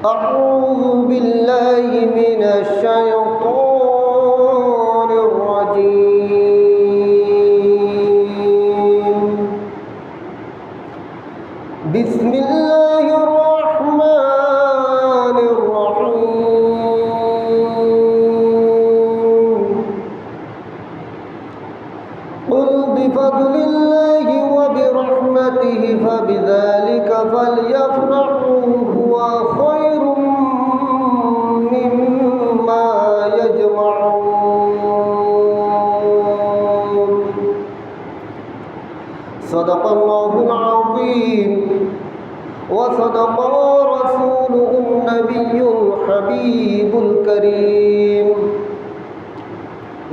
أعوذ بالله من الشيطان الرجيم بسم الله الرحمن الرحيم قل بفضل الله وبرحمته فبذلك فليفرحوا هو خير مما يجمعون صدق الله العظيم وصدق رسوله النبي الحبيب الكريم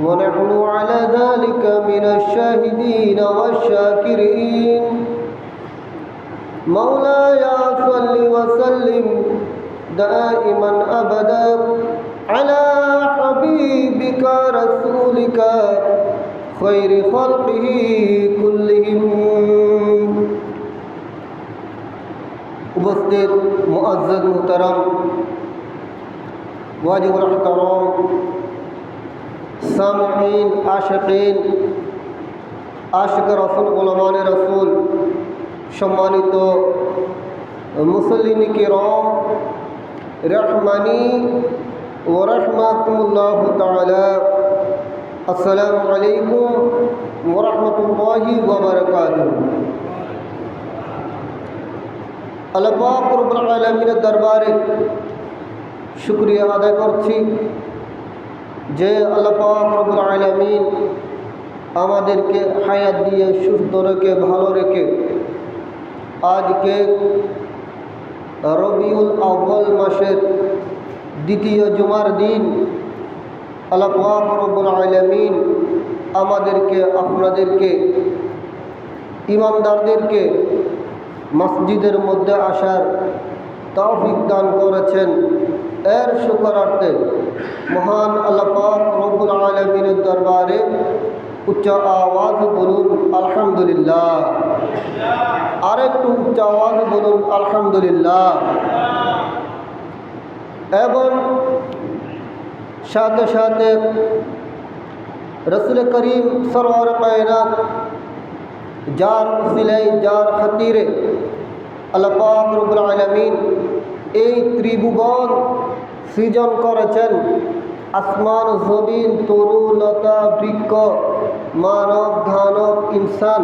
ونحن على ذلك من الشاهدين والشاكرين مولاي صل وسلم دائما أبدا على حبيبك رسولك خير خلقه كلهم उपस्थित मुअज़्ज़ज़ मुहतरम वाजिबुल एहतराम सामिईन आशिकीन आशिक रसूल गुलामान रसूल सम्मानित मुसल्लिन किराम रहमानी व रहमतुल्लाह ताला अस्सलामु अलैकुम व रहमतुल्लाहि व बरकातुहू। আল্লাহ পাক রব্বুল আলামিনের দরবারে শুকরিয়া আদায় করছি যে আল্লাহ পাক রব্বুল আলামিন আমাদেরকে হায়াত দিয়ে সুস্থ রেখে ভালো রেখে আজকে রবিউল আউয়াল মাসের দ্বিতীয় জুমার দিন আল্লাহ পাক রব্বুল আলামিন আমাদেরকে আপনাদেরকে ঈমানদারদেরকে মসজিদের মধ্যে আসার তৌফিক দান করেছেন। এর শুকরার্থে মহান আল্লাহ পাক রব্বুল আলামিনের দরবারে উচ্চ আওয়াজ বলুন আলহামদুলিল্লাহ। আর একটু উচ্চ আওয়াজ বলুন আলহামদুলিল্লাহ। এবং সাথে সাথে রসুল করিম সরওয়ার কায়নাত যার উসিলায় যার খাতিরে আল্লাহ পাক রব্বুল আলামিন এই ত্রিভুবন সৃজন করেছেন। আসমান জমিন তরু লতা বৃক্ষ মানব দানব ইনসান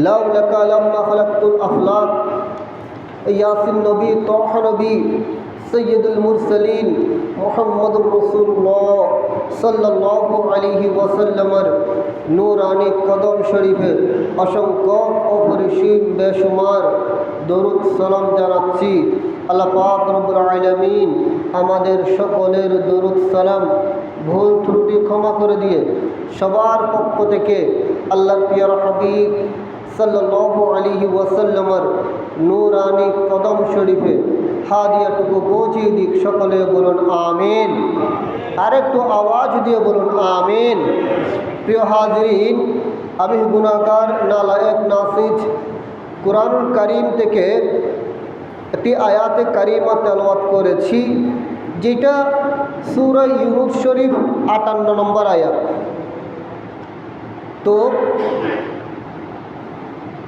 লাউ লাকা লাম্মা খালাকতুল আফলাক ইয়াসিন নবী তাহা নবী সৈয়দুল মুরসালিন মুহাম্মদুর রাসূলুল্লাহ সাল্লাল্লাহু আলাইহি ওয়াসাল্লামের নূরানি কদম শরীফে অসংখ্য অপরিসীম বেশুমার দরুদ সালাম জানাচ্ছি। আল্লাহ পাক রব্বুল আলামিন আমাদের সকলের দরুদ সালাম ভুল ত্রুটি ক্ষমা করে দিয়ে সবার পক্ষ থেকে আল্লাহর প্রিয় হাবিব সাল্লাল্লাহু আলাইহি ওয়াসাল্লামের নূরানি কদম শরীফে হাদিয়াটুকু পৌঁছে দিক। সকলে বলুন আমিন। আরেকটু আওয়াজ দিয়ে বলুন আমিন। প্রিয় হাজরিন, আমি গুনাহগার নালায়েক নাসিজ কুরআনুল কারীম থেকে একটি আয়াতে কারিমা তেলাওয়াত করেছি, যেটা সূরা ইউনুস শরীফ ৫৮ নম্বর আয়াত। তো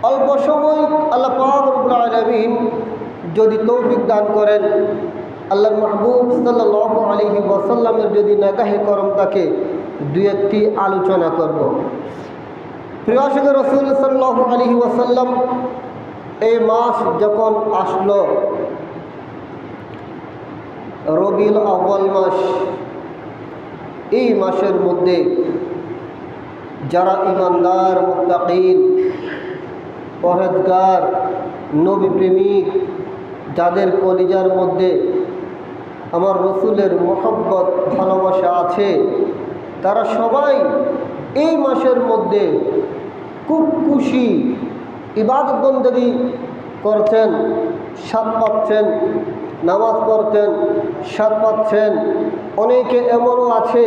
অল্প সময় আল্লাহ পাক রব্বুল আলামিন যদি তৌফিক দান করেন, আল্লাহর মাহবুব সাল্লাল্লাহু আলাইহি ওয়াসাল্লামের যদি নাগাহে করম থাকে, দুই একটি আলোচনা করব। প্রিয় আশিক রাসূল সাল্লাল্লাহু আলাইহি ওয়াসাল্লাম এই মাস যখন আসলো, রবিউল আউয়াল মাস, এই মাসের মধ্যে যারা ঈমানদার মুত্তাকিন পরহেজগার নবী প্রেমিক, যাদের কলিজার মধ্যে আমার রসুলের মহব্বত ভালোবাসা আছে, তারা সবাই এই মাসের মধ্যে খুব খুশি ইবাদত বন্দেগী করছেন, স্বাদ পাচ্ছেন, নামাজ পড়ছেন, স্বাদ পাচ্ছেন। অনেকে এমনও আছে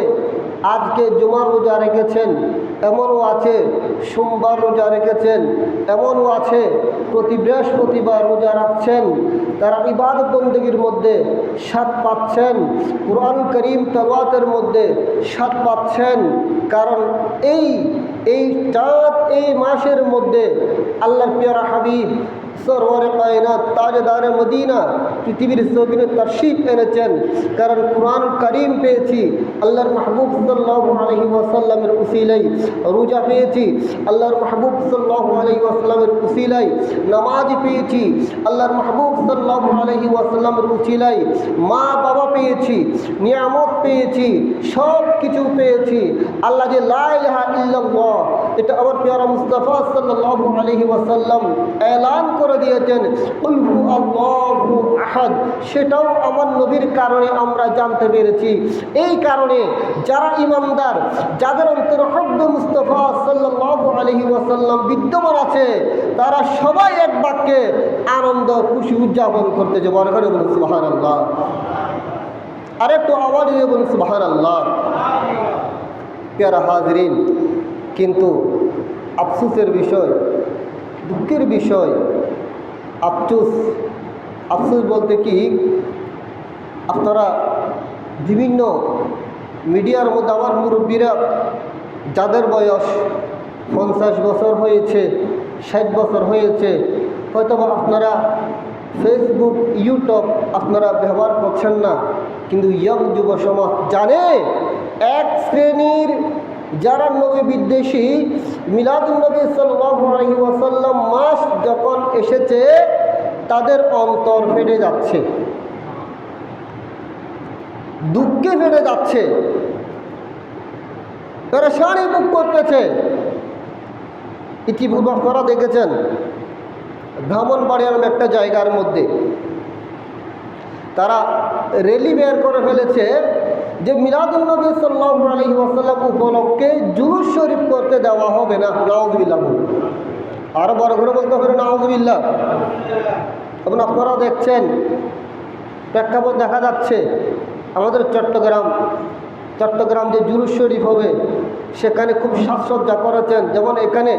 আজকে জুমার রোজা রেখেছেন, এমনও আছে সোমবার রোজা রেখেছেন, এমনও আছে প্রতি বৃহস্পতিবার রোজা রাখছেন। তারা ইবাদত বন্দেগীর মধ্যে স্বাদ পাচ্ছেন, কুরআন করিম তেলাওয়াতের মধ্যে স্বাদ পাচ্ছেন। কারণ এই চাঁদ এই মাসের মধ্যে আল্লাহর প্যারা হাবিব সরওয়ারে কায়নাত তাজদারে মদিনা পৃথিবীর জমিনে তাশরীফ এনেছেন। কারণ কুরআন কারীম পেয়েছি আল্লাহর মাহবুব সাল্লাল্লাহু আলাইহি ওয়াসাল্লামের উসিলাই, রোজা পেয়েছি আল্লাহর মাহবুব সাল্লাল্লাহু আলাইহি ওয়াসাল্লামের উসিলাই, নামাজ পেয়েছি আল্লাহর মাহবুব সাল্লাল্লাহু আলাইহি ওয়াসাল্লামের উসিলাই, মা বাবা পেয়েছি, নিয়ামত পেয়েছি, সব কিছু পেয়েছি। আল্লাহ যে লা ইলাহা ইল্লাল্লাহ, এটা আমার প্যারা মুস্তাফা সাল্লাল্লাহু আলাইহি ওয়াসাল্লাম এলান করে দিয়েছেন, কুল হু আল্লাহু আহাদ, সেটাও আমার নবীর কারণে আমরা জানতে পেরেছি। এই কারণে যারা ইমানদার, যাদের অন্তরে হব্ব মুস্তাফা সাল্লাল্লাহু আলাইহি ওয়াসাল্লাম বিদ্যমান আছে, তারা সবাই এক বাক্যে আনন্দ খুশি উদযাপন করতেছে। বড় করে বলুন সুবহানাল্লাহ। আর একটু আওয়াজ দিয়ে বলুন সুবহানাল্লাহ। প্যারা হাজরিন, কিন্তু আফসোসের বিষয়, দুঃখের বিষয়, আফসোস বলতে কি, আপনারা বিভিন্ন মিডিয়ার মধ্যে আমার মুরব্বীরা যাদের বয়স 50 বছর হয়েছে, 60 বছর হয়েছে, হয়তো আপনারা ফেসবুক ইউটিউব আপনারা ব্যবহার করছেন না, কিন্তু ইয়ং যুব সমাজ জানে এক শ্রেণীর যারা নবী বিদ্বেষী, মিলাদুন নবী সাল্লাল্লাহু আলাইহি ওয়াসাল্লাম মাস যখন এসেছে তাদের অন্তর ফেটে যাচ্ছে, দুঃখে ফেটে যাচ্ছে, পেরেশানি ভোগ করতেছে। ইতিপূর্বে আপনারা দেখেছেন ব্রাহ্মণবাড়িয়ার একটা জায়গার মধ্যে তারা র্যালি বের করে ফেলেছে যে মিলাদুন নবী সাল্লাল্লাহু আলাইহি ওয়াসাল্লাম উপলক্ষে জুলুস শরীফ করতে দেওয়া হবে না। নাউযুবিল্লাহ। আরো বড় করে বলতে হবে নাউযুবিল্লাহ। এবং আপনারা দেখছেন প্রেক্ষাপট দেখা যাচ্ছে আমাদের চট্টগ্রাম যে জুলুস শরীফ হবে সেখানে খুব সাজসজ্জা করেছেন। যেমন এখানে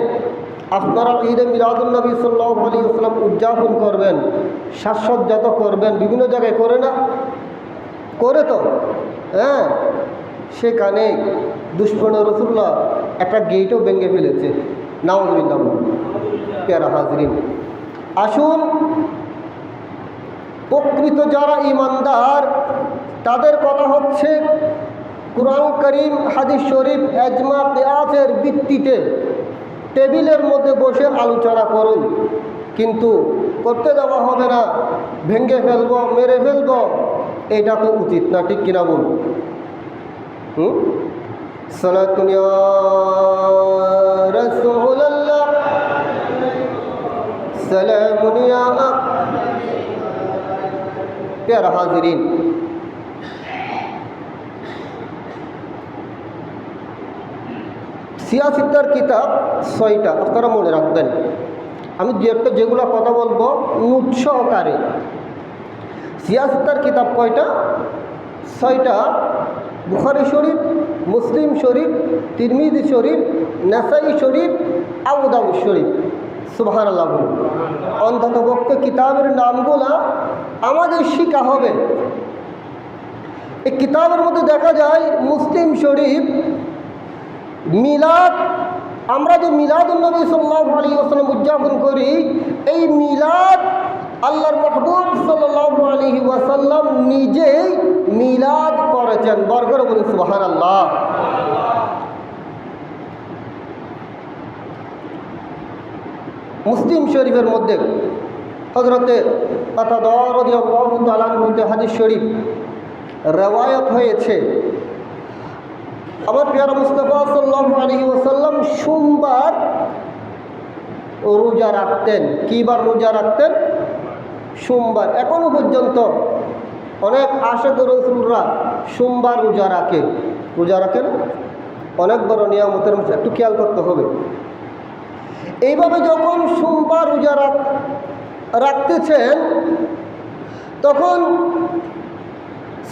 আপনারা ঈদে মিলাদুন নবী সাল্লাল্লাহু আলাইহি ওয়াসাল্লাম উদযাপন করবেন, সাজসজ্জা তো করবেন, বিভিন্ন জায়গায় করে না, করে তো, হ্যাঁ, সেখানে দুশমনে রাসূলুল্লাহ একটা গেটও ভেঙে ফেলেছে। নাউযুবিল্লাহ। প্যারা হাজরিন, আসুন প্রকৃত যারা ইমানদার তাদের কথা হচ্ছে কুরআন করিম হাদিস শরীফ এজমা কিয়াসের ভিত্তিতে টেবিলের মধ্যে বসে আলোচনা করুন, কিন্তু করতে দেওয়া হবে না, ভেঙে ফেলবো, মেরে ফেলবো, এটা তো উচিত না, ঠিক কিনা বলুন? সালাতুন ইয়া রাসূলুল্লাহ, সালামুন ইয়া। প্যারা হাজরিন, সিয়াসিত্তার কিতাব 6টা আপনারা মনে রাখবেন। আমি যেগুলো কথা বলবো নোট সহকারে। সিয়াসিত্তার কিতাব কয়টা? 6টা। বুখারী শরীফ, মুসলিম শরীফ, তিরমিজি শরীফ, নাসাই শরীফ, আবু দাউদ শরীফ। সুবহানাল্লাহ। অন্ততপক্ষে কিতাবের নামগুলা আমাদের শিখা হবে। এই কিতাবের মধ্যে দেখা যায় মুসলিম শরীফ মিলাদ, আমরা যে মিলাদুন নবী সাল্লাল্লাহু আলাইহি ওয়াসাল্লাম উদযাপন করি, এই মিলাদ আল্লাহর মাহবুব সাল্লাল্লাহু আলাইহি ওয়াসাল্লাম নিজেই মিলাদ করেছেন। বরকত বলুন সুবহানাল্লাহ। মুসলিম শরীফের মধ্যে হযরতে কাতাদা রাদিয়াল্লাহু তাআলা আনহু হাদিস শরীফ রওয়ায়াত হয়েছে, আমার প্যারা মুস্তাফা সাল্লাল্লাহু আলাইহি ওয়াসাল্লাম সোমবার রোজা রাখতেন। কি বার রোজা রাখতেন? সোমবার। এখনো পর্যন্ত অনেক আশিক রাসূলরা সোমবার রোজা রাখে না? অনেক বড় নিয়ামতের মধ্যে, একটু খেয়াল করতে হবে। এইভাবে যখন সোমবার রোজা রাখতেছেন তখন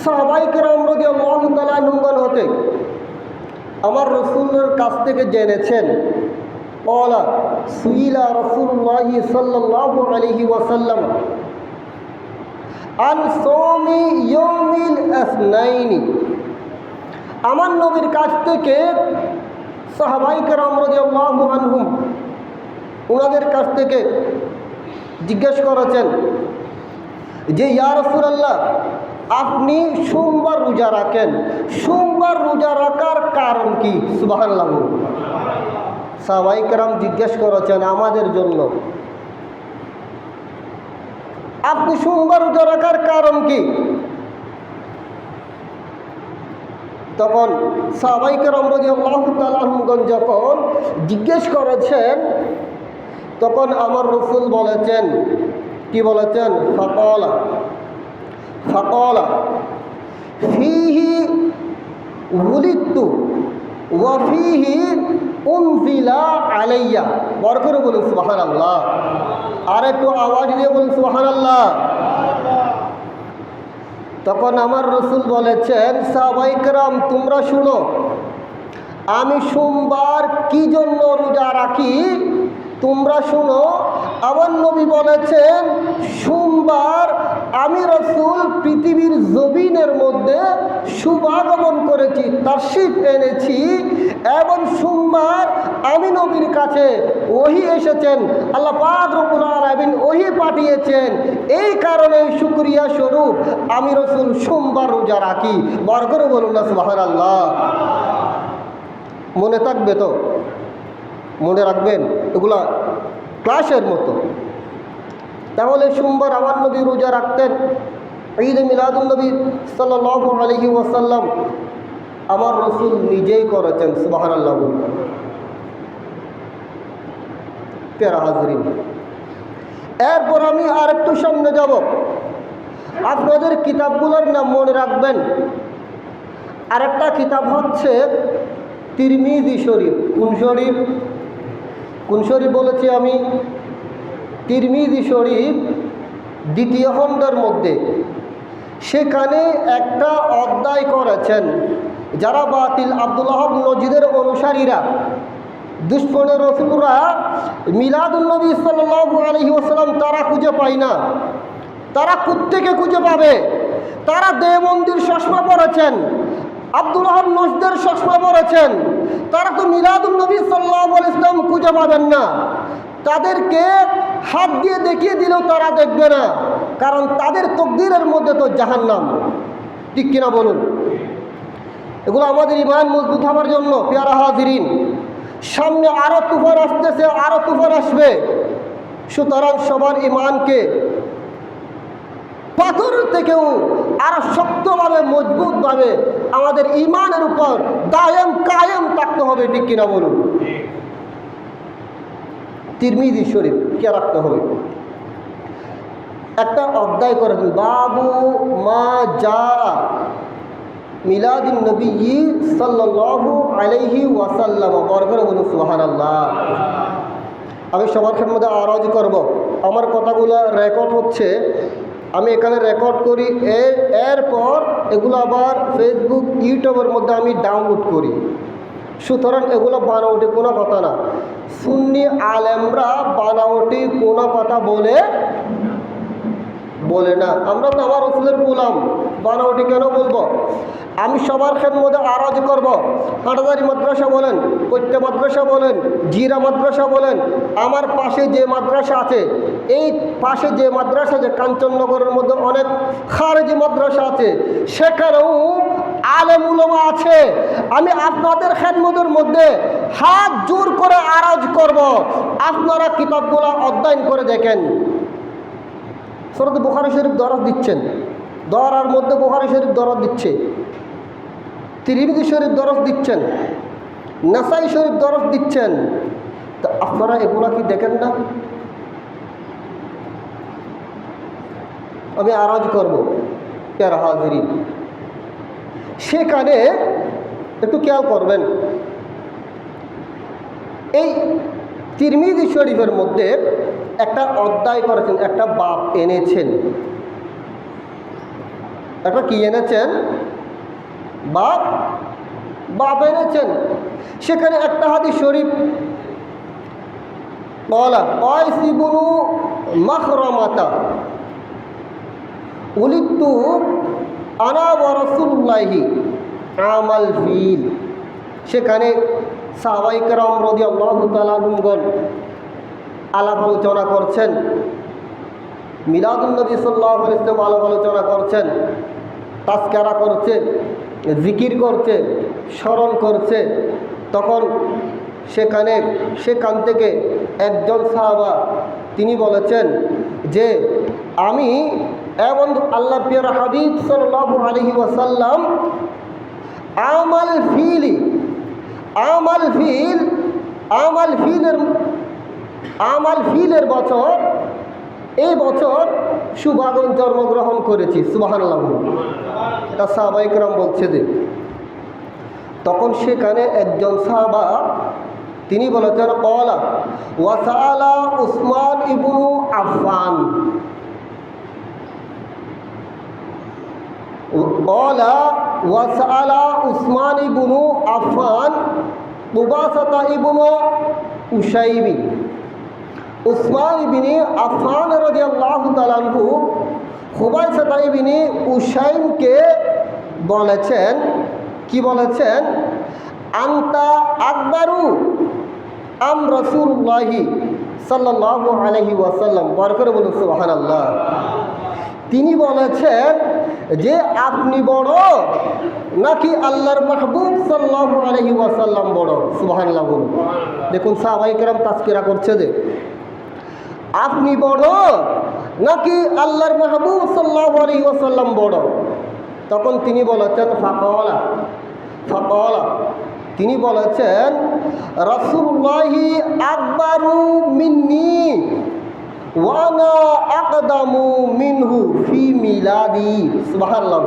সাহাবায়ে কেরাম রাদিয়াল্লাহু তাআলা আনহুম হতে আমার রসুলের কাছ থেকে জেনেছেন ওলা সুইলা রাসূলুল্লাহ সাল্লাল্লাহু আলাইহি ওয়াসাল্লাম আন সওমি ইয়াউমিল ইসনাইনি। আমার নবীর কাছ থেকে সাহাবায়ে কেরাম রাদিয়াল্লাহু আনহুম ওনাদের কাছ থেকে জিজ্ঞেস করেছেন যে ইয়া রাসূলুল্লাহ, আপনি সোমবার রোজা রাখেন, সোমবার রোজা রাখার কারণ কি? সুবহানাল্লাহ। সাহাবায়ে কেরাম জিজ্ঞেস করেছেন আমাদের জন্য, আপনি সোমবার রোজা রাখার কারণ কি? তখন সাহাবায়ে কেরাম রাদিয়াল্লাহু তাআলা আনহুগণ যখন জিজ্ঞেস করেছেন, তখন আমার রসুল বলেছেন, কি বলেছেন? ফাকালা ফাকালা ফিহি উলিদতু ওয়া ফিহি উনজিলা আলাইয়া। বড় করে বলুন সুবহানাল্লাহ। আর একটু আওয়াজ দিয়ে বলুন সুবহানাল্লাহ। তখন আমার রসুল বলেছেন, সাহাবায়ে কেরাম তোমরা শুনো, আমি সোমবার কি জন্য রোজা রাখি তোমরা শুনো। আমার নবী বলেছেন, সোমবার আমি রসুল পৃথিবীর জমিনের মধ্যে শুভাগমন করেছি, তাশরীফ এনেছি, এবং সোমবার আমি নবীর কাছে ওহী এসেছেন, আল্লাহ পাক রব্বুল আলামিন ওহী পাঠিয়েছেন। এই কারণে শুকরিয়া স্বরূপ আমি রসুল সোমবার রোজা রাখি। বড় করে বলুন না সুবহানাল্লাহ। মনে থাকবে তো? মনে রাখবেন, এগুলা ক্লাসের মতো। তাহলে সোমবার আমার নবী রোজা রাখতেন। ঈদ মিলাদুন নবী সাল্লাল্লাহু আলাইহি ওয়াসাল্লাম আমার রসুল নিজেই করেছেন। সুবহানাল্লাহ। প্যারা হাজরিন, এরপর আমি আর একটু সামনে যাব। আপনাদের কিতাবগুলোর নাম মনে রাখবেন। আরেকটা কিতাব হচ্ছে তিরমিজি শরীফ। কোন শরীফ? কোন শরীফ বলেছি আমি? তিরমিজি শরীফ দ্বিতীয় খণ্ডের মধ্যে। সেখানে একটা অধ্যায় করেছেন যারা বাতিল আব্দুল্লাহ নজিদের অনুসারীরা, দুশ্মনের রসুলরা মিলাদুন নবী সাল্লাল্লাহু আলাইহি ওয়াসাল্লাম তারা খুঁজে পায় না। তারা কোত্থেকে খুঁজে পাবে? তারা দেওবন্দির চশমা পড়েছেন, আব্দুল্লাহ নজদের চশমা পড়েছেন, তারা তো মিলাদুন নবী সাল্লাল্লাহু আলাইহি ওয়াসাল্লাম খুঁজে পাবেন না। তাদেরকে হাত দিয়ে দেখিয়ে দিলেও তারা দেখবে না, কারণ তাদের তকদিরের মধ্যে তো জাহান্নাম। ঠিক কিনা বলুন? এগুলো আমাদের ঈমান মজবুত হওয়ার জন্য। প্যারা হাজিরিন, সামনে আরো তুফান আসতেছে, আরো তুফান আসবে। সুতরাং সবার ঈমানকে পাথর থেকেও আরো শক্তভাবে মজবুতভাবে আমাদের ঈমানের উপর দায়েম কায়েম থাকতে হবে। ঠিক কিনা বলুন? তিরমিজি শরীফ কে রাখতে হবে। একটা অধ্যায় করেছেন বাবু মা যা মিলাদুন নবী সাল্লাল্লাহু আলাইহি ওয়াসাল্লাম। বড় করে বলুন সুবহানাল্লাহ। আমি সবার মধ্যে আরজ করব, আমার কথাগুলো রেকর্ড হচ্ছে, আমি এখানে রেকর্ড করি, এরপর এগুলো আবার ফেসবুক ইউটিউবের মধ্যে আমি ডাউনলোড করি। সুতরাং এগুলো বানাওটি কোনো কথা না। সুন্নি আলেমরা বানাওটি কোনো কথা বলে না। আমরা তো আমার রসুলের গোলাম, বানাওটি কেন বলবো? আমি সবার মধ্যে আরজ করব। হাটাদারি মাদ্রাসা বলেন, কৈত্য মাদ্রাসা বলেন, জিরা মাদ্রাসা বলেন, আমার পাশে যে মাদ্রাসা আছে, এই পাশে যে মাদ্রাসা আছে কাঞ্চননগরের মধ্যে অনেক খারেজি মাদ্রাসা আছে, সেখানেও আলেম উলামা আছে। আমি আপনাদের খেদমতের মধ্যে হাত জোর করে আরজ করব, আপনারা কিতাবগুলো অধ্যয়ন করে দেখেন। সূরা বুখারী শরীফ দরজ দিচ্ছেন, দরার মধ্যে বুখারী শরীফ দরজ দিচ্ছে, তিরমিজি শরীফ দরজ দিচ্ছেন, নাসাই শরীফ দরজ দিচ্ছেন। তো আপনারা এগুলা কি দেখেন না? আমি আরজ করব প্যারা হাজিরিন, সেখানে একটু খেয়াল করবেন। এই তিরমিজি শরীফের মধ্যে একটা অধ্যায় করেছেন, একটা বাব এনেছেন। একটা কি এনেছেন? বাব বাপ এনেছেন। সেখানে একটা হাদিস শরীফ বলা কয়স ইবনু মাখরামাতা উলিদতু আনা ওয়া রাসূলুল্লাহি আমাল ফিল। সেখানে সাহাবায়ে কেরাম রাদিয়াল্লাহু তাআলা আনহুগণ আলাপ আলোচনা করছেন, মিলাদুন নবী সাল্লাল্লাহু আলাইহি ওয়াসাল্লাম আলাপ আলোচনা করছেন, তাজকিরা করছে, জিকির করছে, স্মরণ করছে। তখন সেখান থেকে একজন সাহাবা তিনি বলেছেন যে আমি এবং আল্লাহর প্রিয় হাবিব সাল্লাল্লাহু আলাইহি ওয়াসাল্লাম আমাল ফিলের বছর, এই বছর সুভাগন জন্মগ্রহণ করেছি। সুবহানাল্লাহ। এটা সাহাবায়ে কেরাম বলছে যে তখন সেখানে একজন সাহাবা তিনি বলেছেন ক্বালা ওয়াসাআলা উসমান ইবনু আফফান, ক্বালা ওয়াসাআলা উসমান ইবনু আফফান কুবাসাতা ইবনু উসাইবি। উসমান ইবনে আফফান রাদিয়াল্লাহু তাআলা আনহু কুবাসাতা ইবনে উসাইমকে বলেছেন, কি বলেছেন, আনতা আকবারু আম রাসূলুল্লাহি সাল্লাল্লাহু আলাইহি ওয়াসাল্লাম। বড় করে বলুন সুবহানাল্লাহ। তিনি বলেছেন যে আপনি বড় নাকি আল্লাহর মাহবুব সাল্লাল্লাহু আলাইহি ওয়াসাল্লাম বড়? সুবহানাল্লাহ বলুন। দেখুন সাহাবায়ে কেরাম তাজকিরা করছে যে আপনি বড় নাকি আল্লাহর মাহবুব সাল্লাল্লাহু আলাইহি ওয়াসাল্লাম বড়? তখন তিনি বলেছেন ফাকালা, তিনি বলেছেন রাসূলুল্লাহি আকবারু মিন্নি ওয়া আনা আকদামু মিনহু ফি মিলাদি। সুবহানাল্লাহ।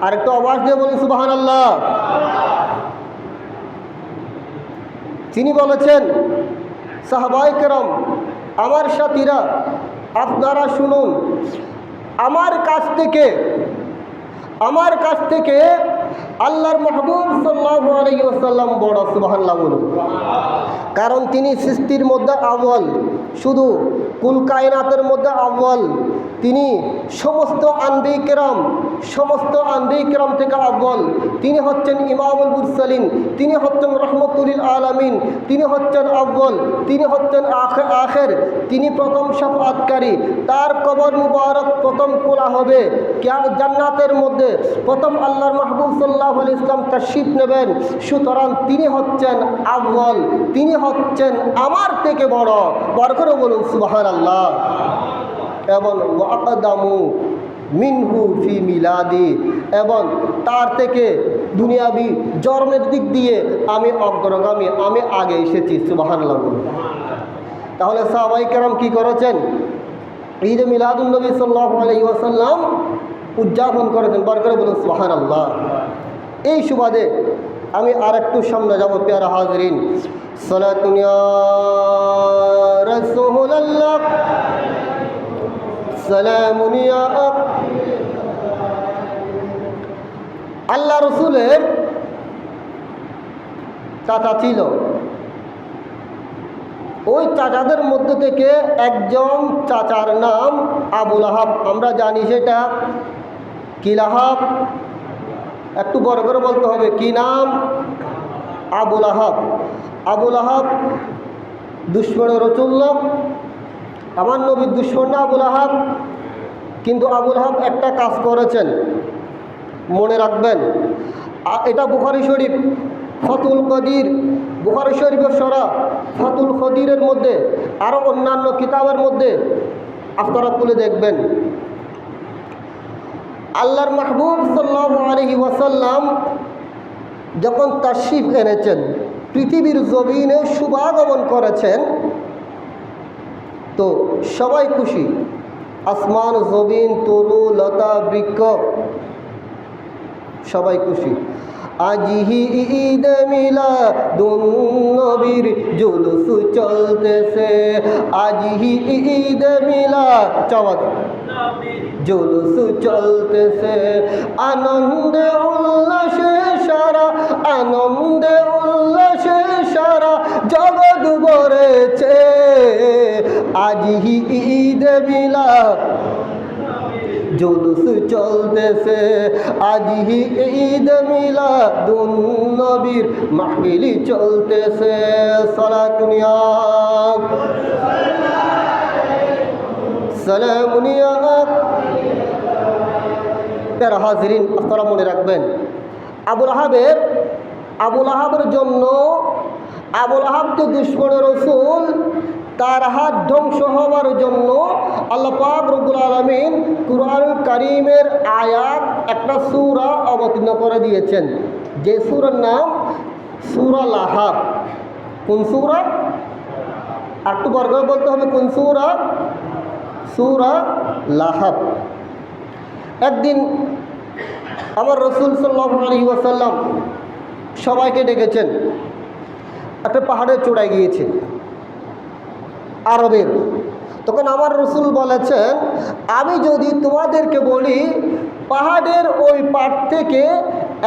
আরেকটু আওয়াজ দিয়ে বলুন সুবহানাল্লাহ। তিনি বলেছেন সাহাবায়ে কেরাম, আমার সাথীরা আপনারা শুনুন, আমার কাছ থেকে আল্লাহর মাহবুব সাল্লাল্লাহু আলাইহি ওয়াসাল্লাম বড়। সুবহানাল্লাহ বলুন। কারণ তিনি সৃষ্টির মধ্যে আউয়াল, শুধু কুল কায়নাতের মধ্যে আউয়াল। তিনি সমস্ত আনবিয়া কেরাম থেকে আউয়াল। তিনি হচ্ছেন ইমামুল মুরসালিন, তিনি হচ্ছেন রহমতুল লিল আলামিন, তিনি হচ্ছেন আউয়াল, তিনি হচ্ছেন আখির, তিনি প্রথম শাফাআতকারী। তার কবর মুবারক প্রথম খোলা হবে জান্নাতের মধ্যে, প্রথম আল্লাহর মাহবুব সাল্লাল্লাহু আলাইহি ওয়াসাল্লাম তাশরীফ নেবেন। সুতরাং তিনি হচ্ছেন আউয়াল, তিনি হচ্ছেন আমার থেকে বড়। বড় করে বলুন সুবহানাল্লাহ। এবং ওয়াকদামু মিনহু ফি মিলাদি, এবং তার থেকে দুনিয়াবি জন্মের দিক দিয়ে আমি অগ্রগামী, আমি আগে এসেছি। সুবহানাল্লাহ বলুন। তাহলে সাহাবায়ে কেরাম কি করেছেন? ঈদে মিলাদুন নবী সাল্লাল্লাহু আলাইহি ওয়াসাল্লাম উদযাপন করেছেন। বড় করে বলুন সুবহানাল্লাহ। এই সুবাদে আমি আরেকটু সামনে যাব। প্যারা হাজরিন, সালাতুন ইয়া রাসূলুল্লাহ, সালামুন ইয়া আল্লাহ রসুলের চাচা ছিল। ওই চাচাদের মধ্যে থেকে একজন চাচার নাম আবু লাহাব। আমরা জানি সেটা কি লাহাব, একটু বড় করে বলতে হবে, কি নাম? আবু লাহাব। আবু লাহাব দুশমনের রাসূল না, আমার নবীর দুশমন না আবু লাহাব। কিন্তু আবু লাহাব একটা কাজ করেছেন, মনে রাখবেন। এটা বুখারী শরীফ ফাতুল কদির, বুখারী শরীফের সরা ফাতুল কদিরের মধ্যে আরও অন্যান্য কিতাবের মধ্যে আপনারা তুলে দেখবেন। আল্লাহর মাহবুব সাল্লাল্লাহু আলাইহি ওয়াসাল্লাম যখন তাশরীফ এনেছেন, পৃথিবীর জমিনে শুভাগমন করেছেন, তো সবাই খুশি। আসমান, জমিন, তরু লতা বৃক্ষ সবাই খুশি। আজি ঈদ মিলাদুন নবীর জুলুস চলতেছে, আজি ঈদ মিলাদ জুলুস চলতেছে, আনন্দে উল্লাসে সারা আনন্দে উল্লাসে সারা জগৎ ভরেছে। আজই ঈদে মিলাদ জুলুস চলতেছে, আজই ঈদ মিলাদুন নবীর মাহফিল চলতেছে। সালাতুন ইয়া সালামুন ইয়া প্যারা হাজিরিন, আপনারা মনে রাখবেন আবুল আহাবের জন্য, আবুল আহাব যে দুশমনের রাসূল, তার হাত ধ্বংস হওয়ার জন্য আল্লাহ পাক রব্বুল আলামিন কুরআনুল কারীমের আয়াত একটা সূরা অবতীর্ণ করে দিয়েছেন, যে সূরার নাম সূরা লাহাব। কোন সূরা? একটু বর্গ বলতে হবে, কোন সূরা? সূরা লাহাব। একদিন আমার রাসূল সাল্লাল্লাহু আলাইহি ওয়াসাল্লাম সবাইকে ডেকেছেন, একটা পাহাড়ের চূড়ায় গিয়েছে আরবের। তখন আমার রাসূল বলেছেন, আমি যদি তোমাদেরকে বলি পাহাড়ের ওই পার থেকে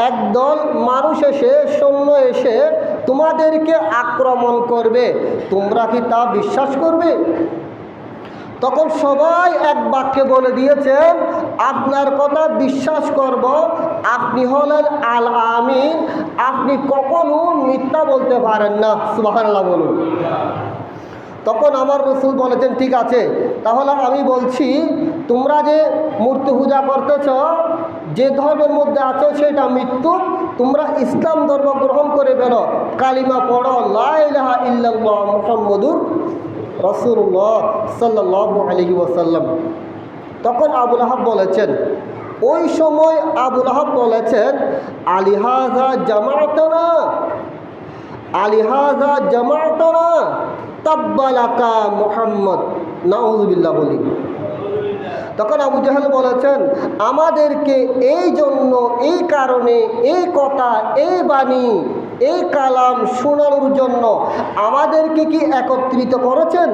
একদল মানুষ এসে, সৈন্য এসে তোমাদেরকে আক্রমণ করবে, তোমরা কি তা বিশ্বাস করবে? তখন সবাই এক বাক্যে বলে দিয়েছেন, আপনার কথা বিশ্বাস করব, আপনি হলেন আল আমিন, আপনি কখনো মিথ্যা বলতে পারেন না। সুবহানাল্লাহ বলুন। তখন আমার রাসূল বলেছেন, ঠিক আছে, তাহলে আমি বলছি, তোমরা যে মূর্তি পূজা করতেছ, যে ধর্মের মধ্যে আছো সেটা মৃত্যু, তোমরা ইসলাম ধর্ম গ্রহণ করে ফেলো, কালিমা পড়ো, লা ইলাহা ইল্লাল্লাহ মুহাম্মাদুর রাসূলুল্লাহ সাল্লাল্লাহু আলাইহি ওয়াসাল্লাম। তখন আবুল আহাব বলেছেন, ওই সময় আবুল আহাব বলেছেন, আলিহাযা জামাআতানা, আলিহাযা জামাআতানা তাব্বালাকা মুহাম্মদ, নাউযুবিল্লাহ বলি। তখন আবু জাহেল বলেছেন, আমাদেরকে এই জন্য, এই কারণে, এই কথা, এই বাণী, এই কালাম শোনানোর জন্য আমাদেরকে কি একত্রিত করেছেন?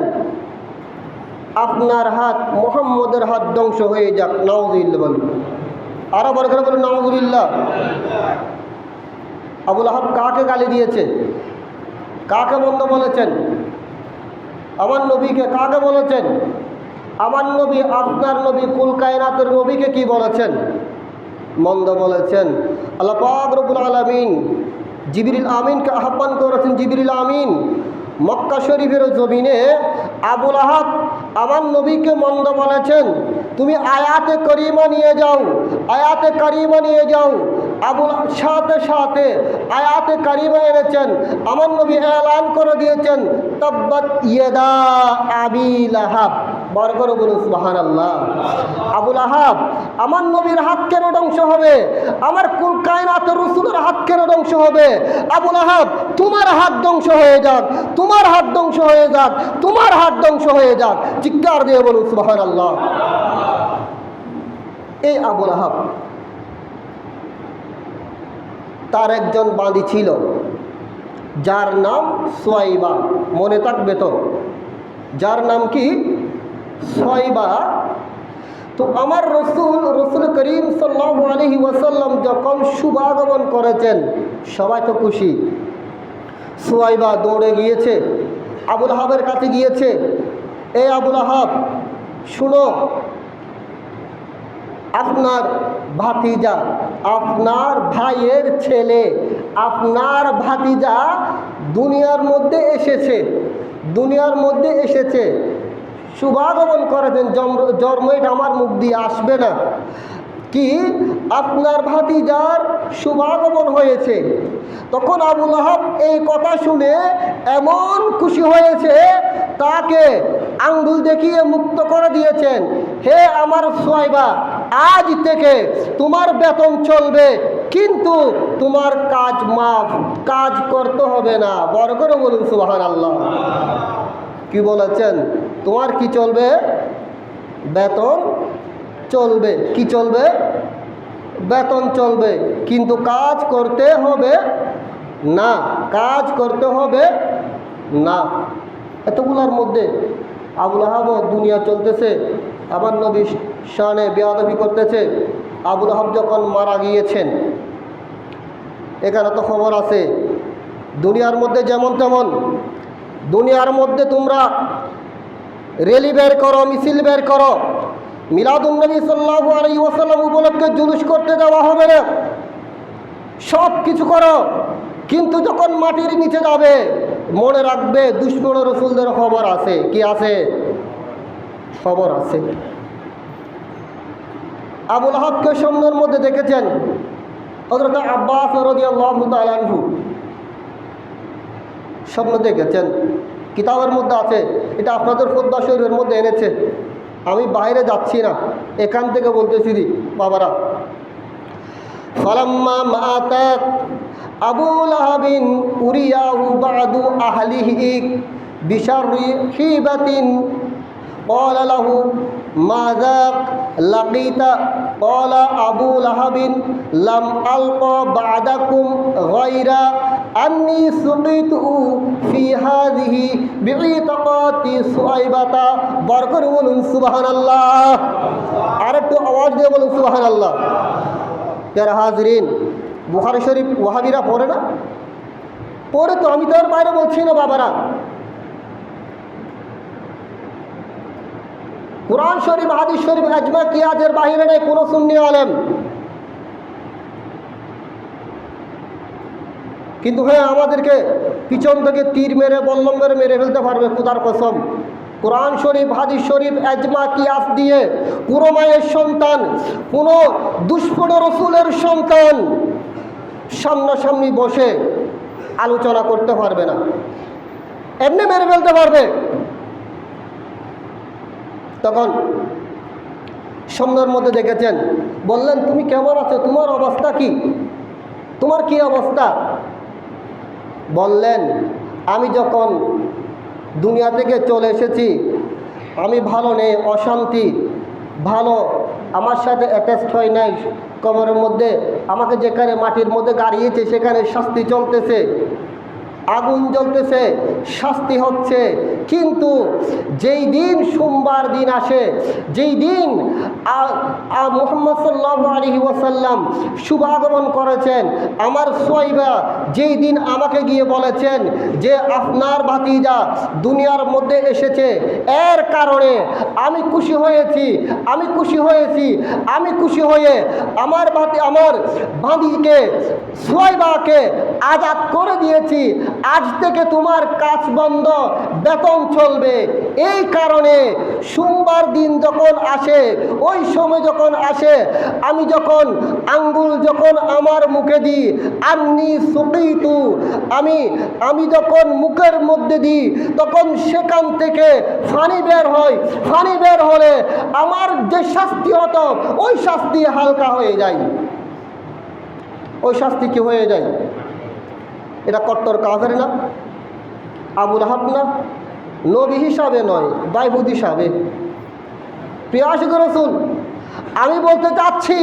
আপনার হাত, মুহাম্মদের হাত ধ্বংস হয়ে যাক, নাউযুবিল্লাহ বলি। আরো বড় করে বলুন নাউযুবিল্লাহ। আবুল আহাব কাকে গালি দিয়েছে? কাকে মন্দ বলেছেন? আমার নবীকে কাকে বলেছেন? আমার নবী, আপনার নবী, কুল কায়নাতের নবীকে কি বলেছেন? মন্দ বলেছেন। আল্লাহ পাক রব্বুল আলামিন জিবরিল আমিনকে আহ্বান করেছেন, জিবরিল আমিন মক্কা শরীফের জমিনে আবুল আহাব আমার নবীকে মন্দ বলেছেন, তুমি আয়াতে করিমা নিয়ে যাও, আয়াতে কারিমা নিয়ে যাও। আবুল সাথে সাথে আয়াতে কারিমা এনেছেন, আমার নবী এলান করে দিয়েছেন, তাব্বাত ইয়াদা আবি লাহাব। বরকর বলুন সুবহানাল্লাহ। আবুল আহাব, আমার নবীর হাত কেন ধ্বংস হবে? আমার কুল কায়নাতের রাসূলের হাত কেন ধ্বংস হবে? আবুল আহাব, তোমার হাত ধ্বংস হয়ে যাক, তোমার হাত ধ্বংস হয়ে যাক, তোমার হাত ধ্বংস হয়ে যাক। চিৎকার দিয়ে বলুন সুবহানাল্লাহ। এই আবুল আহাব, তার একজন বাঁদী ছিল যার নাম সুয়াইবা, মনে থাকবে তো, যার নাম কি? সুয়াইবা। তো আমার রসুল করিম সাল্লাল্লাহু আলাইহি ওয়াসাল্লাম যখন শুভাগমন করেছেন, সবাই তো খুশি। সুয়াইবা দৌড়ে গিয়েছে, আবুল আহাবের কাছে গিয়েছে, এই আবুল আহাব শুনো, আপনার ভাতিজা, আপনার ভাইয়ের ছেলে, আপনার ভাতিজা দুনিয়ার মধ্যে এসেছে, দুনিয়ার মধ্যে এসেছে, শুভাগমন করেছেন, জন্মটা আমার মুখ দিয়ে আসবে না কি, আপনার ভাতিজার শুভাগমন হয়েছে। তখন আবুল আহাব এই কথা শুনে এমন খুশি হয়েছে, তাকে আঙ্গুল দেখিয়ে মুক্ত করে দিয়েছেন, হে আমার সুয়াইবা, আজ থেকে তোমার বেতন চলবে, কিন্তু তোমার কাজ মাফ, কাজ করতে হবে না। বড় করে বলুন সুবহানাল্লাহ। কি বলেছেন? তোমার কি চলবে? বেতন চলবে। কি চলবে? বেতন চলবে, কিন্তু কাজ করতে হবে না, কাজ করতে হবে না। এতগুলোর মধ্যে আবুল আহাব দুনিয়া চলতেছে, আমার নবী শানে বেয়াদবি করতেছে। আবুল আহাব যখন মারা গিয়েছেন, এখানে তো খবর আছে। দুনিয়ার মধ্যে যেমন তেমন, দুনিয়ার মধ্যে তোমরা র্যালি বের করো, মিছিল বের করো, মিলাদুন নবী সাল্লাল্লাহু আলাইহি ওয়াসাল্লাম উপলক্ষে জুলুস করতে দেওয়া হবে না, সব কিছু করো, কিন্তু যখন মাটির নিচে যাবে মনে রাখবে দুশমন রাসূলদের খবর আছে। কি আছে? খবর আছে। আবু লাহাবকে স্বপ্নের মধ্যে দেখেছেন হযরত আব্বাস রাদিয়াল্লাহু তাআলা আনহু, স্বপ্ন দেখেছেন, কিতাবের মধ্যে আছে। এটা আপনাদের খুতবা শরীফের মধ্যে এনেছে, আমি বাইরে যাচ্ছি না, এখান থেকে বলতেছি বাবারা। ফালাম্মা মাতাত আবু লাহাবিন উরিয়াহু বাদু আহলিহি বিশাররি হিবাতিন قال له ماذا لقيت قال أبو لهب لم ألقى بعدكم غير أني سقيت في هذه بعتقات صعيبة بركر বলুন সুবহানাল্লাহ। আরেকটু আওয়াজ দিয়ে বলুন সুবহানাল্লাহ। প্যারা হাজরিন, বুখারী শরীফ ওয়াহাবিরা পড়ে না? পড়ে তো, আমি তো আর বাইরে বলছি না বাবারা। কুরআন শরীফ, হাদিস শরীফ, ইজমা কিয়াজের বাহিরে নেই কোনো সুন্নি আলেম। কিন্তু হ্যাঁ, আমাদেরকে পিছন থেকে তীর মেরে বল্লম মেরে মেরে ফেলতে পারবে খোদার কসম। কুরআন শরীফ, হাদিস শরীফ, ইজমা কিয়াস দিয়ে কোনো মায়ের সন্তান, কোনো দুশমন রাসূলের সন্তান সামনাসামনি বসে আলোচনা করতে পারবে না, এমনি মেরে ফেলতে পারবে। তখন স্বপ্নের মধ্যে দেখেছেন, বললেন তুমি কেমন আছো, তোমার অবস্থা কি, তোমার কি অবস্থা? বললেন আমি যখন দুনিয়া থেকে চলে এসেছি আমি ভালো নেই, অশান্তি, ভালো আমার সাথে অ্যাটাচড হয় নাই। কবরের মধ্যে আমাকে যেখানে মাটির মধ্যে গাড়িয়েছে সেখানে শাস্তি চলতেছে, আগুন জ্বলতেছে, শাস্তি হচ্ছে। কিন্তু যেই দিন সোমবার দিন আসে, যেই দিন মুহাম্মদ সাল্লাল্লাহু আলাইহি ওয়াসাল্লাম শুভাগমন করেছেন, আমার সোয়াইবা যেই দিন আমাকে গিয়ে বলেছেন যে আপনার ভাতিজা দুনিয়ার মধ্যে এসেছে, এর কারণে আমি খুশি হয়েছি, আমি খুশি হয়েছি, আমি খুশি হয়ে আমার ভাতিকে সোয়াইবাকে আজাদ করে দিয়েছি। আজ থেকে তোমার কাজ বন্ধ, বেতন চলবে। এই কারণে সোমবার দিন যখন আসে, ওই সময় যখন আসে, আমি যখন আঙ্গুল যখন আমার মুখে দিই, আন্নি সুকিতু, আমি যখন মুখের মধ্যে দিই তখন সেখান থেকে পানি বের হয়। পানি বের হলে আমার যে শাস্তি হতো ওই শাস্তি হালকা হয়ে যায়, ওই শাস্তি কি হয়ে যায়? এটা কট্টর কাফের না? আবু লাহাব না? নবী হিসাবে নয়, দায়বুদ হিসাবে। প্রিয় আশিক রাসূল, আমি বলতে চাচ্ছি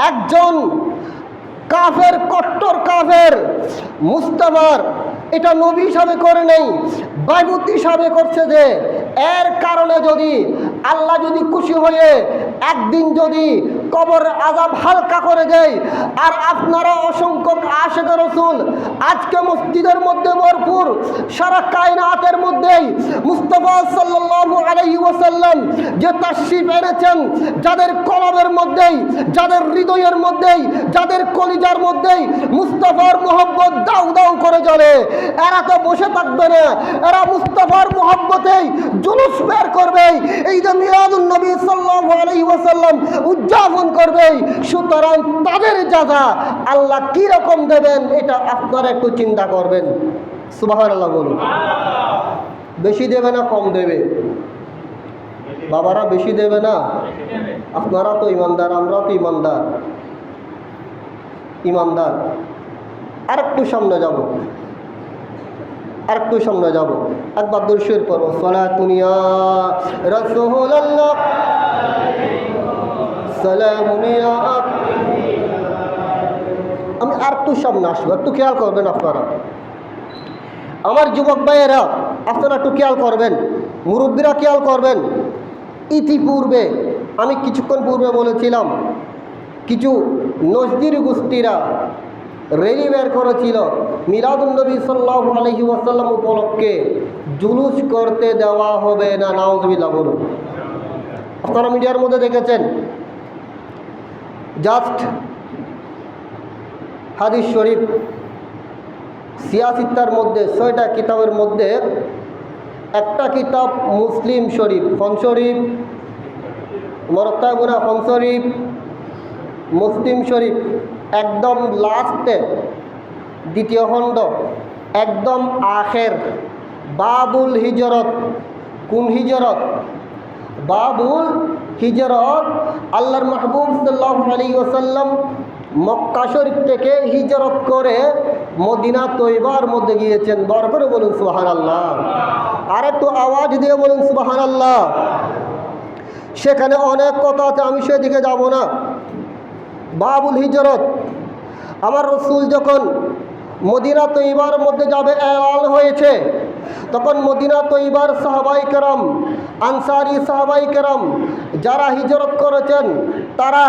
একজন কাফের, কট্টর কাফের মুস্তাফার এটা নবী হিসাবে করে নেই, দায়বুদ হিসাবে করছে। যে এর কারণে যদি আল্লাহ যদি খুশি হয়ে একদিন যদি কবর আযাব হালকা করে দেয়, আর আপনারা অসংখ্য আশিক রাসূল আজকে মসজিদের মধ্যে ভরপুর, সারা কায়নাতের মধ্যেই মুস্তাফা সাল্লাল্লাহু আলাইহি ওয়াসাল্লাম যে তাশরীফ এনেছেন, যাদের কলবের মধ্যেই, যাদের হৃদয়ের মধ্যেই, যাদের কলিজার মধ্যেই মুস্তাফার মহব্বত দাউ দাউ করে জ্বলে, এরা তো বসে থাকবে না, এরা মুস্তাফার মহব্বতেই জুলুস বের করবে, এই যে মিলাদুন নবী সাল্লাল্লাহু আলাইহি ওয়াসাল্লাম উদযাপন করবে। সুতরাং তাদের যাজা আল্লাহ কি রকম দেবেন এটা আপনারা একটু চিন্তা করবেন। সুবহানাল্লাহ বলুন। বেশি দেবে না কম দেবে? বাবারা বেশি দেবে না? আপনারা তো ইমানদার, আমরা তো ইমানদার, ইমানদার। আরেকটু সামনে যাব, আরেকটু সামনে যাব, একবার দুরূদ শরীফ পড়ো। সালাতুন ইয়া রাসূলুল্লাহ, সালামুন ইয়া। আমি আরেকটু সামনে আসবো, একটু খেয়াল করবেন আপনারা, আমার যুবক ভাইয়েরা আপনারা একটু খেয়াল করবেন, মুরব্বীরা খেয়াল করবেন। ইতিপূর্বে আমি কিছুক্ষণ পূর্বে বলেছিলাম কিছু নজদির গোষ্ঠীরা রেলি বের করেছিল মিলাদুন নবী সাল্লাল্লাহু আলাইহি ওয়াসাল্লাম উপলক্ষে জুলুস করতে দেওয়া হবে না। নাউযুবিল্লাহ বলুন। আপনারা মিডিয়ার মধ্যে দেখেছেন, জাস্ট হাদিস শরীফ সিয়াসিত্তার মধ্যে 6টা কিতাবের মধ্যে একটা কিতাব মুসলিম শরীফ, কোন শরীফ? মরত্তাবুনা কোন শরীফ? মুসলিম শরীফ। একদম লাস্টে দ্বিতীয় খণ্ড, একদম আখের, বাবুল হিজরত। কোন হিজরত? বাবুল হিজরত। আল্লাহর মাহবুব সাল্লাল্লাহু আলাইহি ওয়াসাল্লাম মক্কা শরীফ থেকে হিজরত করে মদিনা তৈবার মধ্যে গিয়েছেন। বড় করে বলুন সুবহানাল্লাহ। আর একটু আওয়াজ দিয়ে বলুন সুবহানাল্লাহ। সেখানে অনেক কথা আছে, আমি সেদিকে যাব না। বাবুল হিজরত, আমার রসুল যখন মদিনা তৈবার মধ্যে যাবে এলান হয়েছে, তখন মদিনা তৈবার সাহাবাই কেরাম, আনসারি সাহাবাই কেরাম যারা হিজরত করেছেন তারা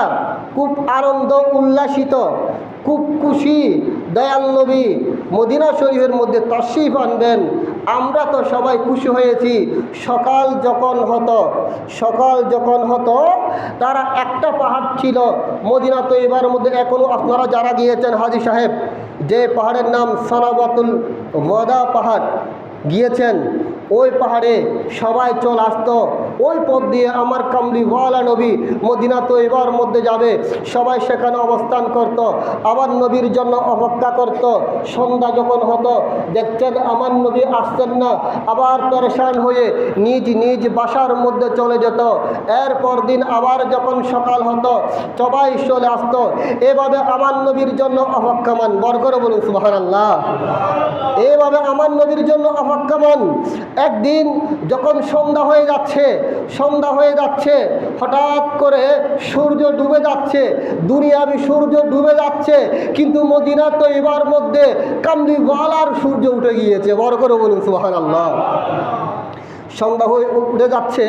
খুব আনন্দ উল্লাসিত, খুব খুশি। দয়াল নবী মদিনা শরীফের মধ্যে তাশরিফ আনবেন, আমরা তো সবাই খুশি হয়েছি। সকাল যখন হতো তারা একটা পাহাড় ছিল মদিনা তৈবার মধ্যে, এখনও আপনারা যারা গিয়েছেন হাজী সাহেব, যে পাহাড়ের নাম সানাবাতুল ওয়াদা পাহাড় গিয়েছেন, ওই পাহাড়ে সবাই চলে আসতো। ওই পথ দিয়ে আমার কামলিওয়ালা নবী মদিনা তৈবার মধ্যে যাবে, সবাই সেখানে অবস্থান করত, আবার নবীর জন্য অপেক্ষা করত। সন্ধ্যা যখন হতো দেখতেন আমার নবী আসছেন না, আবার পরেশান হয়ে নিজ নিজ বাসার মধ্যে চলে যেত। এরপর দিন আবার যখন সকাল হতো সবাই চলে আসতো। এভাবে আমার নবীর জন্য অপেক্ষামান। বড় করে বলুন সুবহানাল্লাহ। এভাবে আমার নবীর জন্য অপেক্ষামান। একদিন যখন সন্ধ্যা হয়ে যাচ্ছে, হঠাৎ করে সূর্য ডুবে যাচ্ছে, দুনিয়াবি সূর্য ডুবে যাচ্ছে, কিন্তু মদিনা তৈবার মধ্যে কামলিওয়ালার সূর্য উঠে গিয়েছে। বড় করে বলুন সুবহানাল্লাহ। সন্ধ্যা হয়ে উঠে যাচ্ছে,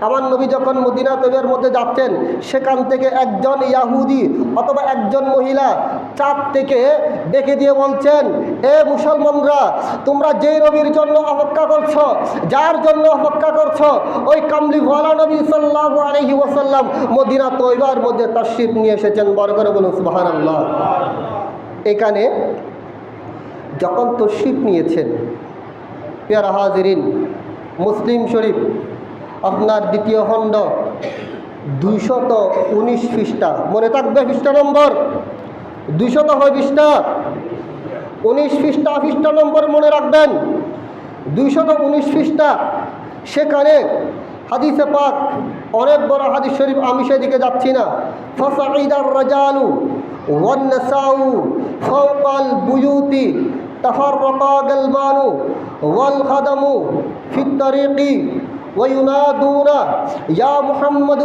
আমার নবী যখন মদিনা তৈবার মধ্যে যাচ্ছেন, সেখান থেকে একজন ইয়াহুদি অথবা একজন মহিলা চাঁদ থেকে দেখে দিয়ে বলছেন, এ মুসলমানরা, তোমরা যেই নবীর জন্য অপেক্ষা করছো, যার জন্য অপেক্ষা করছো, ওই কামলিওয়ালা নবী সাল্লাল্লাহু আলাইহি ওয়াসাল্লাম মদিনা তৈবার মধ্যে তাশরিফ নিয়ে এসেছেন। বড় করে বলুন সুবহানাল্লাহ। এখানে যখন তাশরিফ নিয়েছেন, প্রিয় হাজিরিন, মুসলিম শরীফ আপনার দ্বিতীয় খণ্ড 219 পৃষ্ঠা, মনে থাকবে পৃষ্ঠা নম্বর 200 হয় পৃষ্ঠা 19 পৃষ্ঠা নম্বর মনে রাখবেন, 219 পৃষ্ঠা। সেখানে হাদিসে পাক অনেক বড় হাদিস শরীফ, আমি সেদিকে যাচ্ছি না। ফাসাইদার রাজালু ওয়ান নাসাউ ফাওকাল বুয়ুতি তাফাররাকা গালমানু ওয়াল খাদামু ফিত তারিকি وينادون يا محمد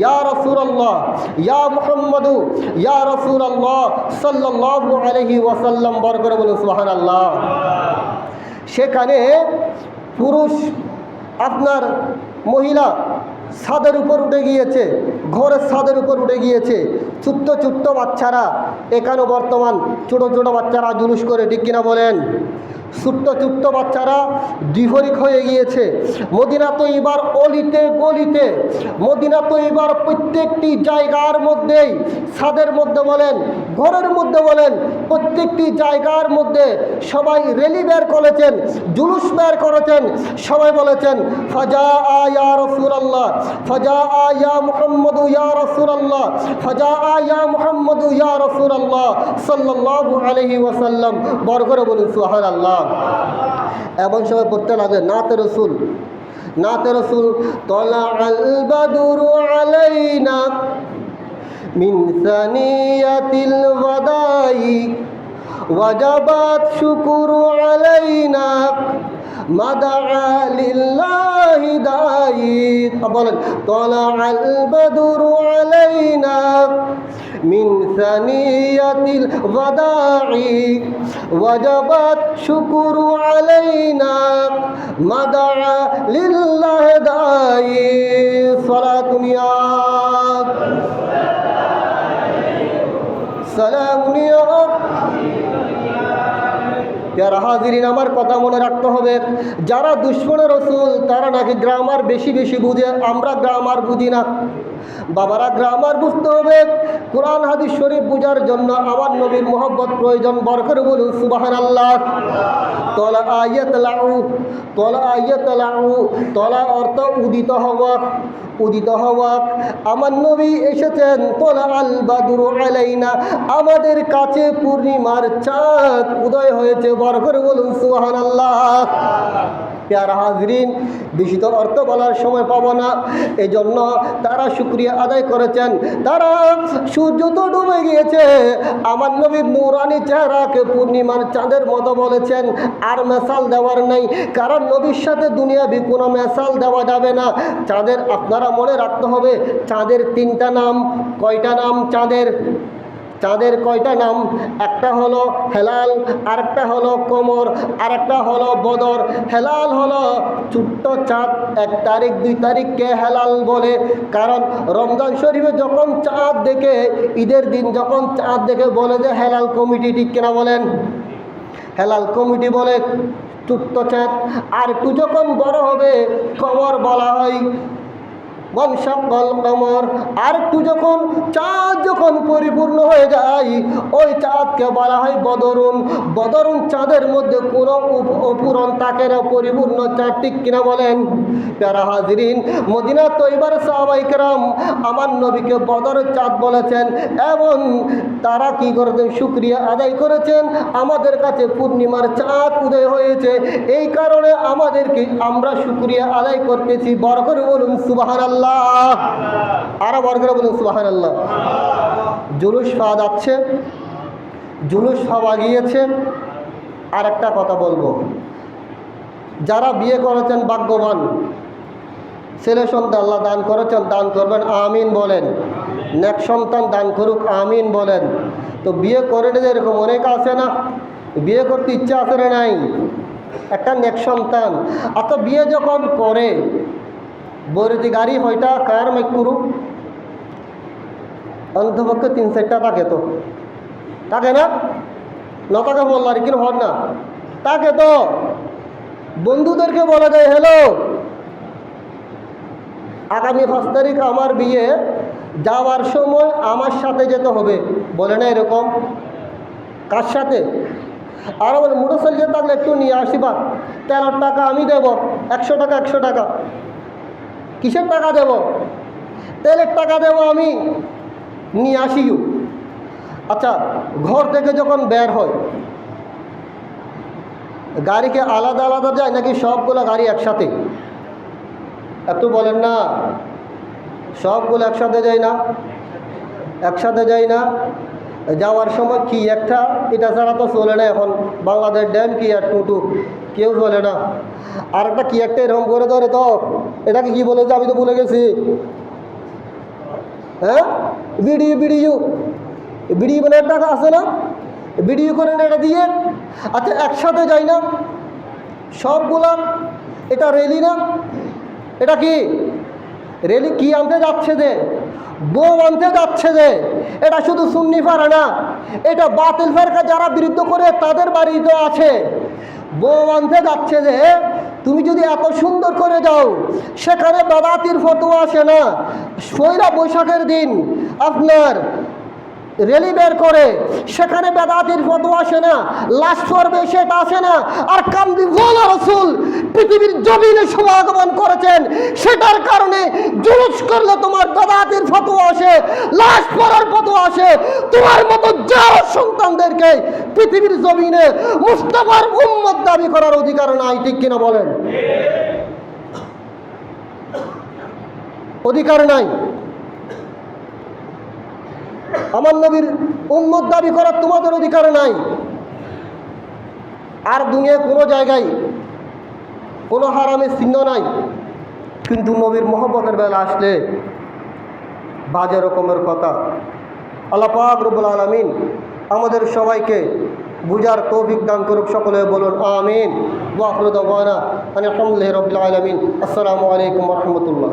يا رسول الله يا محمد يا رسول الله صلى الله عليه وسلم। বরকত বলুন সুবহানাল্লাহ। সেখানে পুরুষ আপনার মহিলা ছাদের উপর উঠে গিয়েছে, ঘরের ছাদের উপর উঠে গিয়েছে। ছোট্ট বাচ্চারা, এখানেও বর্তমান ছোট বাচ্চারা জুলুস করে, ঠিক কিনা বলেন? ছোট্ট বাচ্চারা দ্বিহরিক হয়ে গিয়েছে। মদিনা তৈবার অলিতে গলিতে, মদিনা তৈবার প্রত্যেকটি জায়গার মধ্যেই, ছাদের মধ্যে বলেন, ঘরের মধ্যে বলেন, প্রত্যেকটি জায়গার মধ্যে সবাই রেলি বের করেছেন, জুলুস বের করেছেন। সবাই বলেছেন, ফাজা ইয়া রাসূলুল্লাহ, ফাজা ইয়া মুহাম্মদু ইয়া রাসূলুল্লাহ, ফাজা ইয়া মুহাম্মদু ইয়া রাসূলুল্লাহ সাল্লাল্লাহু আলাইহি ওয়াসাল্লাম। বড় করে বলুন সুবহানাল্লাহ। এমন সময় পড়তে লাগে নাতে রসুল, তলাআল বাদরু আলাইনা মিন সানিয়াতিল ওয়াদাই ওয়াজাবাত শুকুরু আলাইনা মাদা লিল্লাহি দাই। বলেন, তলাআল বাদরু আলাইনা মিন সানিয়াতিল ওয়াদাই ওয়াজাবাত শুকুরু আলাইনা মাদা লিল্লাহি দাই। সালাতুন ইয়া সালামুন ইয়া প্যারা হাজিরিন, আমার কথা মনে রাখতে হবে, যারা দুশ্মনের রসুল তারা নাকি গ্রামার বেশি বেশি বুঝে, আমরা গ্রামার বুঝি না। বাবারা, গ্রামার বুঝতে হবে। কোরআন হাদিস শরীফ বুঝার জন্য আমার নবীর মোহব্বত প্রয়োজন। বর করে বলুন সুবহানাল্লাহ। তলা আয়াতলাউ, তলা আয়াতলাউ, তলা অর্থ উদিত হওয়া, উদিত হওয়া। আমার নবী এসেছেন তলা আল বাদরু আলাইনা, আমাদের কাছে পূর্ণিমার চাঁদ উদয় হয়েছে। বর করে বলুন সুবহানাল্লাহ। প্যারা হাজরিন, বেশি তো অর্থ বলার সময় পাবো না, এই জন্য তারা শুকরিয়া আদায় করেছেন। তারা সূর্য তো ডুবে গিয়েছে, আমার নবীর নূরানি চেহারাকে পূর্ণিমার চাঁদের মতো বলেছেন। আর মেসাল দেওয়ার নেই, কারণ নবীর সাথে দুনিয়াবি কোনো মেসাল দেওয়া যাবে না। চাঁদের আপনারা মনে রাখতে হবে, চাঁদের তিনটা নাম। কয়টা নাম চাঁদের? চাঁদের কয়টা নাম? একটা হলো হেলাল, আরেকটা হলো কমর, আরেকটা হলো বদর। হেলাল হলো ছোট্ট চাঁদ, 1 তারিখ 2 তারিখকে হেলাল বলে, কারণ রমজান শরীফে যখন চাঁদ দেখে, ঈদের দিন যখন চাঁদ দেখে বলে যে হেলাল কমিটি, ঠিক কিনা বলেন? হেলাল কমিটি বলে ছোট্ট চাঁদ। আর একটু যখন বড় হবে কমর বলা হয়, বংশাকল কমর। আর একটু যখন চাঁদ যখন পরিপূর্ণ হয়ে যায়, ওই চাঁদকে বলা হয় বদরুন। বদরুন চাঁদের মধ্যে কোনো অপূরণ থাকে না, পরিপূর্ণ চাঁদ, ঠিক কিনা বলেন? প্যারা হাজরিন, মদিনা তৈবার সাহাবায়ে কেরাম আমার নবীকে বদরের চাঁদ বলেছেন, এবং তারা কি করেছেন? শুকরিয়া আদায় করেছেন, আমাদের কাছে পূর্ণিমার চাঁদ উদয় হয়েছে। এই কারণে আমাদেরকে, আমরা শুকরিয়া আদায় করতেছি। বড় করে বলুন সুবহানাল্লাহ। আরো বড় করে বলুন সুবহানাল্লাহ। জুলুস পাওয়া যাচ্ছে, জুলুস পাওয়া গিয়েছে। আর একটা কথা বলবো, যারা বিয়ে করেছেন ভাগ্যবান, ছেলে সন্তান আল্লাহ দান করেছেন, দান করবেন আমিন বলেন। নেক সন্তান দান করুক আমিন বলেন। তো বিয়ে করে নিয়ে এরকম অনেক আছে না, বিয়ে করতে ইচ্ছা আছে না নাই? একটা নেক সন্তান। অত বিয়ে যখন করে, বৌরতি গাড়ি হয়টা কার মাইক করু, অন্তপক্ষে 3-4টা থাকে, তো থাকে না? নটাকে বললো আর কিন্তু হন না, তাকে তো বন্ধুদেরকে বলা যায়, হ্যালো আগামী 5 তারিখ আমার বিয়ে, যাওয়ার সময় আমার সাথে যেতে হবে, বলে না এরকম? কার সাথে? আর বলে মোটরসাইকেল থাকলে একটু নিয়ে আসিবা, 13 টাকা আমি দেব, 100 টাকা 100 টাকা। কিসের টাকা দেব? তেলের টাকা দেব আমি, নিয়ে আসিও। আচ্ছা, ঘর থেকে যখন বের হয়, গাড়িকে আলাদা আলাদা যায় নাকি সবগুলো গাড়ি একসাথে? একটু বলেন না। সবগুলো একসাথে যায় না? একসাথে যায় না। যাওয়ার সময় কি একটা, এটা ছাড়া তো চলে না এখন, বাংলাদেশ ড্যাম কি আর টুটু, কেউ চলে না। আর একটা কি একটা এরকম করে ধরে, তো এটাকে কি বলে যে আমি তো ভুলে গেছি, হ্যাঁ, ভিডিও ভিডিও ভিডিও মানে টাকা আছে না, ভিডিও করে এটা দিয়ে। আচ্ছা, একসাথে যাই না সবগুলা? এটা রেলি না? এটা কি রেলি? কি আনতে যাচ্ছে যে? বউ আনতে যাচ্ছে যে। এটা শুধু সুন্নি ফারা না, এটা বাতিল ফারকা যারা বিরুদ্ধ করে তাদের বাড়িতে আছে। বউ আনতে যাচ্ছে যে, তুমি যদি এত সুন্দর করে যাও, সেখানে বেদাতির ফতোয়া আসে না। পয়লা বৈশাখের দিন আপনার রেলি বের করে, সেখানে বেদাতির ফতোয়া আসে না, লাশ পড়বে সেটা আসে না। আর কামলিওয়ালা রাসূল পৃথিবীর জমিনে সমাগমন করেছেন, সেটার কারণে জুলুস করলে তোমার বেদাতির ফতোয়া আসে, লাশ পড়ার ফতোয়া আসে। তোমার মতো যারা সন্তানদেরকে পৃথিবীর জমিনে মুস্তাফার উম্মত দাবি করার অধিকার নাই, ঠিক কিনা বলেন? অধিকার নাই। আমার নবীর উম্মত দাবি করার তোমাদের অধিকার নাই। আর দুনিয়ায় কোনো জায়গায় কোনো হারামের চিহ্ন নাই, কিন্তু নবীর মহব্বতের বেলা আসলে বাজে রকমের কথা। আল্লাহ পাক রব্বুল আলামিন আমাদের সবাইকে বুঝার তৌফিক দান করুক। সকলে বলুন আমিন। ওয়া আখিরু দাওয়ানা আলহামদুলিল্লাহি রাব্বিল আলামিন। আসসালামু আলাইকুম ওয়া রাহমাতুল্লাহ।